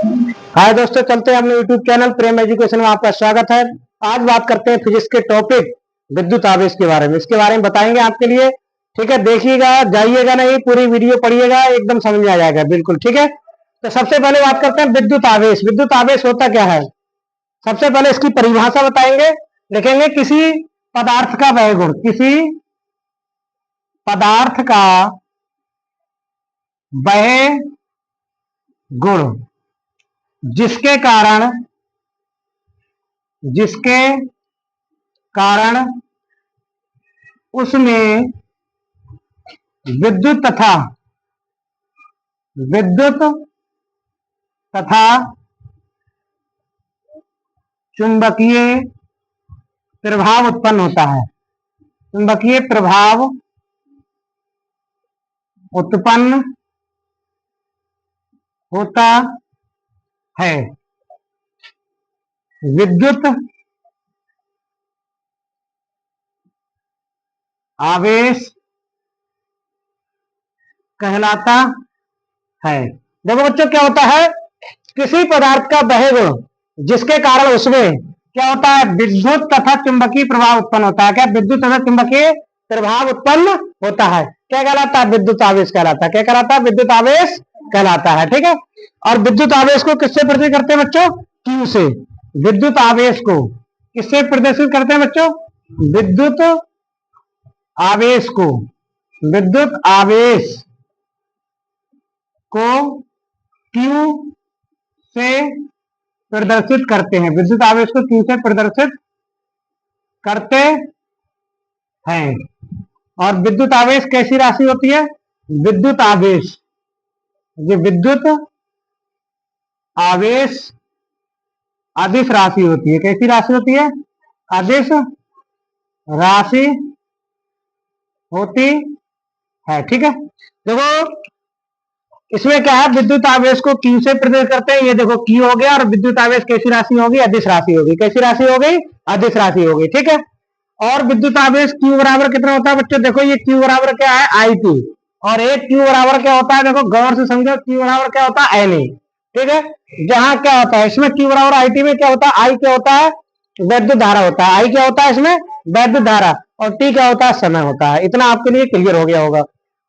हाय दोस्तों, चलते हैं अपने YouTube चैनल प्रेम एजुकेशन में आपका स्वागत है। आज बात करते हैं फिजिक्स के टॉपिक विद्युत आवेश के बारे में। इसके बारे में बताएंगे आपके लिए। ठीक है, देखिएगा, जाइएगा नहीं, पूरी वीडियो पढ़िएगा, एकदम समझ में आ जाएगा। बिल्कुल ठीक है। तो सबसे पहले बात करते हैं विद्युत आवेश। विद्युत आवेश होता क्या है, सबसे पहले इसकी परिभाषा बताएंगे। लिखेंगे किसी पदार्थ का वह गुण, किसी पदार्थ का वह गुण जिसके कारण उसमें विद्युत तथा चुंबकीय प्रभाव उत्पन्न होता है। चुंबकीय प्रभाव उत्पन्न होता है। विद्युत आवेश कहलाता है। देखो बच्चों, क्या होता है, किसी पदार्थ का वह गुण जिसके कारण उसमें क्या होता है, विद्युत तथा चुंबकीय प्रभाव उत्पन्न होता है। क्या विद्युत तथा चुंबकीय प्रभाव उत्पन्न होता है, क्या कहलाता है, विद्युत आवेश कहलाता है। क्या कहलाता है, विद्युत आवेश कहलाता है। ठीक है। और विद्युत आवेश को किससे प्रदर्शित करते हैं बच्चों, क्यू से। विद्युत आवेश को किससे प्रदर्शित करते हैं बच्चों, विद्युत आवेश को क्यू से प्रदर्शित करते हैं। विद्युत आवेश को क्यू से प्रदर्शित करते हैं। और विद्युत आवेश कैसी राशि होती है, विद्युत आवेश अदिश राशि होती है। कैसी राशि होती है, अदिश राशि होती है। ठीक है। देखो इसमें क्या है, विद्युत आवेश को क्यू से प्रदर्शित करते हैं। ये देखो क्यू हो गया, और विद्युत आवेश कैसी राशि होगी, अदिश राशि होगी। कैसी राशि हो गई, अदिश राशि होगी। ठीक है। और विद्युत आवेश क्यू बराबर कितना होता है बच्चों, देखो ये क्यू बराबर क्या है, आई टी। और एक क्यू बराबर क्या होता है, देखो गौर से समझो, क्यू बराबर क्या होता है, एन ए। ठीक है। जहां क्या होता है, इसमें क्यू बराबर आई टी में क्या होता है, आई क्या होता है, वैद्युत धारा होता है। आई क्या होता है इसमें, वैद्युत धारा। और टी क्या होता है, समय होता है। इतना आपके लिए क्लियर हो गया होगा।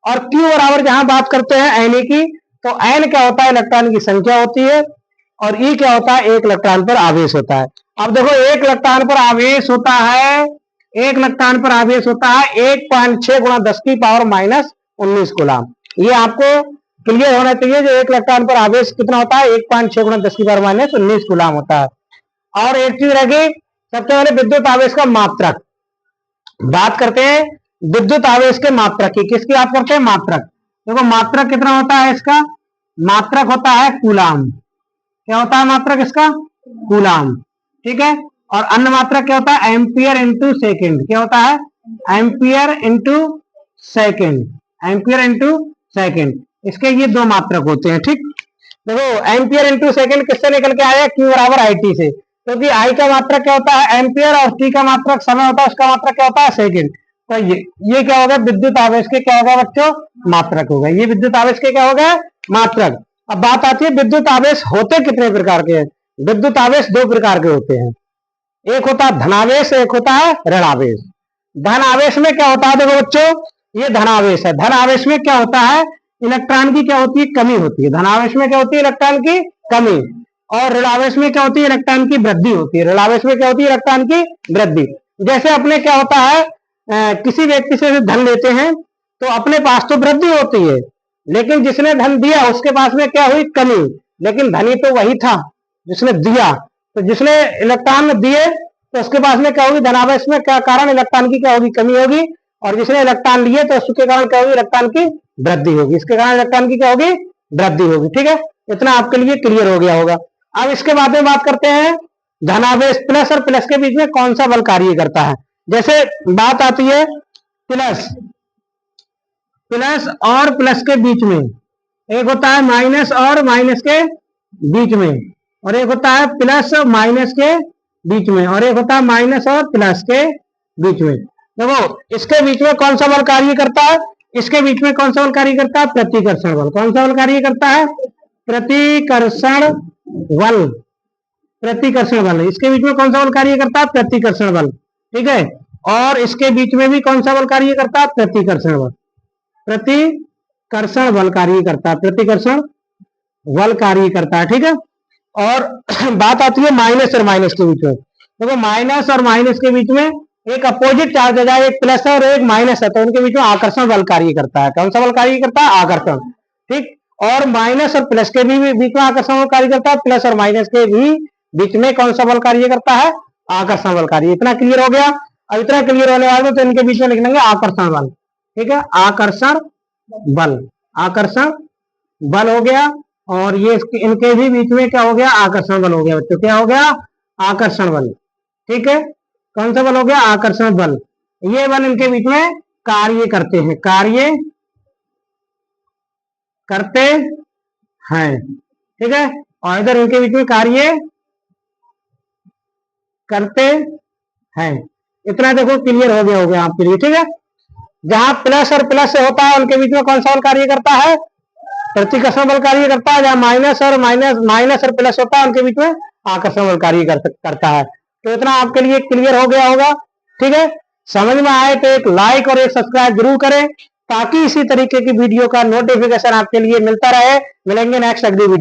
और क्यू बराबर जहां बात करते हैं एन ए की, तो एन क्या होता है, इलेक्ट्रॉन की संख्या होती है। और ई क्या होता है, एक इलेक्ट्रॉन पर आवेश होता है। अब देखो एक इलेक्ट्रॉन पर आवेश होता है, एक इलेक्ट्रॉन पर आवेश होता है 1.6 गुणा 10 की पावर -19 कूलम। ये आपको क्लियर होना चाहिए। जो एक इलेक्ट्रॉन पर आवेश कितना होता है, 1.6 गुणा 10 की पावर -19 कूलम होता है। और एक चीज रहेगी, सबसे पहले विद्युत आवेश का मात्रक बात करते हैं। विद्युत आवेश के मात्रक की, किसकी बात करते हैं, मात्रक। देखो मात्रक कितना होता है इसका, मात्रक होता है कूलम। क्या होता है मात्रक इसका, कूलम। ठीक है। और अन्य मात्रक क्या होता है, एम्पियर इंटू सेकेंड। क्या होता है, ampere into second. Ampere into second, इसके ये दो मात्रक होते हैं। ठीक। देखो एम्पियर इंटू सेकेंड किससे निकल के आया, क्यू बराबर आई टी से। क्योंकि तो आई का मात्रक क्या होता है, एम्पियर, और टी का मात्रक समय होता है, उसका मात्रक क्या होता है, सेकेंड। तो ये क्या होगा, विद्युत आवेश के क्या होगा बच्चों, मात्रक होगा। ये विद्युत आवेश के क्या होगा, मात्रक। अब बात आती है विद्युत आवेश होते कितने प्रकार के हैं। विद्युत आवेश दो प्रकार के होते हैं, एक होता है धनावेश, एक होता है ऋणावेश। धन आवेश में क्या होता है, देखो बच्चों ये धनावेश है। धन आवेश में क्या होता है, इलेक्ट्रॉन की क्या होती है, कमी होती है। धनावेश में क्या होती है, इलेक्ट्रॉन की कमी। और ऋणावेश में क्या होती है, इलेक्ट्रॉन की वृद्धि होती है। ऋणावेश में क्या होती है, इलेक्ट्रॉन की वृद्धि। जैसे अपने क्या होता है, किसी व्यक्ति से धन लेते हैं तो अपने पास तो वृद्धि होती है, लेकिन जिसने धन दिया उसके पास में क्या हुई, कमी। लेकिन धनी तो वही था जिसने दिया। तो जिसने इलेक्ट्रॉन दिए तो उसके पास में क्या होगी, धनावेश में क्या कारण, इलेक्ट्रॉन की क्या होगी, कमी होगी। और जिसने इलेक्ट्रॉन लिए तो उसके कारण क्या होगी, इलेक्ट्रॉन की वृद्धि होगी। इसके कारण इलेक्ट्रॉन की क्या होगी, वृद्धि होगी। ठीक है। इतना आपके लिए क्लियर हो गया होगा। अब इसके बाद में बात करते हैं धनावेश प्लस और प्लस के बीच में कौन सा बल कार्य करता है। जैसे बात आती है प्लस, प्लस और प्लस के बीच में, एक होता है माइनस और माइनस के बीच में, और एक होता है प्लस और माइनस के बीच में, और एक होता है माइनस और प्लस के बीच में। देखो इसके बीच में कौन सा बल कार्य करता है, इसके बीच में कौन सा बल कार्य करता है, प्रतिकर्षण बल। कौन सा बल कार्य करता है, प्रतिकर्षण बल, प्रतिकर्षण बल, इसके बीच में कौन सा बल कार्य करता है? प्रतिकर्षण बल। ठीक है, और इसके बीच में भी कौन सा बल कार्य करता है? प्रतिकर्षण बल। प्रतिकर्षण बल कार्य करता है, प्रतिकर्षण बल कार्य करता है। ठीक है, और बात आती है माइनस और माइनस के बीच में। देखो माइनस और माइनस के बीच में एक अपोजिट चार्ज है, एक प्लस है और एक माइनस है, तो उनके बीच में आकर्षण बल कार्य करता है। कौन सा बल कार्य करता है? आकर्षण। ठीक, और माइनस और प्लस के भी बीच में आकर्षण बल कार्य करता है, प्लस और माइनस के भी बीच में कौन सा बल कार्य करता है? आकर्षण बल कार्य। इतना क्लियर हो गया? अब इतना क्लियर होने वाले तो इनके बीच में लिख लेंगे आकर्षण बल। ठीक है, आकर्षण बल, आकर्षण बल हो गया, और ये इनके भी बीच में क्या हो गया? आकर्षण बल हो गया बच्चों। क्या हो गया? आकर्षण बल। ठीक है, कौन सा बल हो गया? आकर्षण बल। ये बल इनके बीच में कार्य करते हैं, कार्य करते हैं। ठीक है, और इधर इनके बीच में कार्य करते हैं। इतना देखो क्लियर हो गया होगा आपके लिए। ठीक है, जहां प्लस और प्लस से होता है उनके बीच में कौन सा बल कार्य करता है? प्रतिकर्षण बल कार्य करता है। जहां माइनस और माइनस और प्लस होता है उनके बीच में आकर्षण बल कार्य करता है। तो इतना आपके लिए क्लियर हो गया होगा। ठीक है, समझ में आए तो एक लाइक और एक सब्सक्राइब जरूर करें, ताकि इसी तरीके की वीडियो का नोटिफिकेशन आपके लिए मिलता रहे। मिलेंगे नेक्स्ट अगली वीडियो।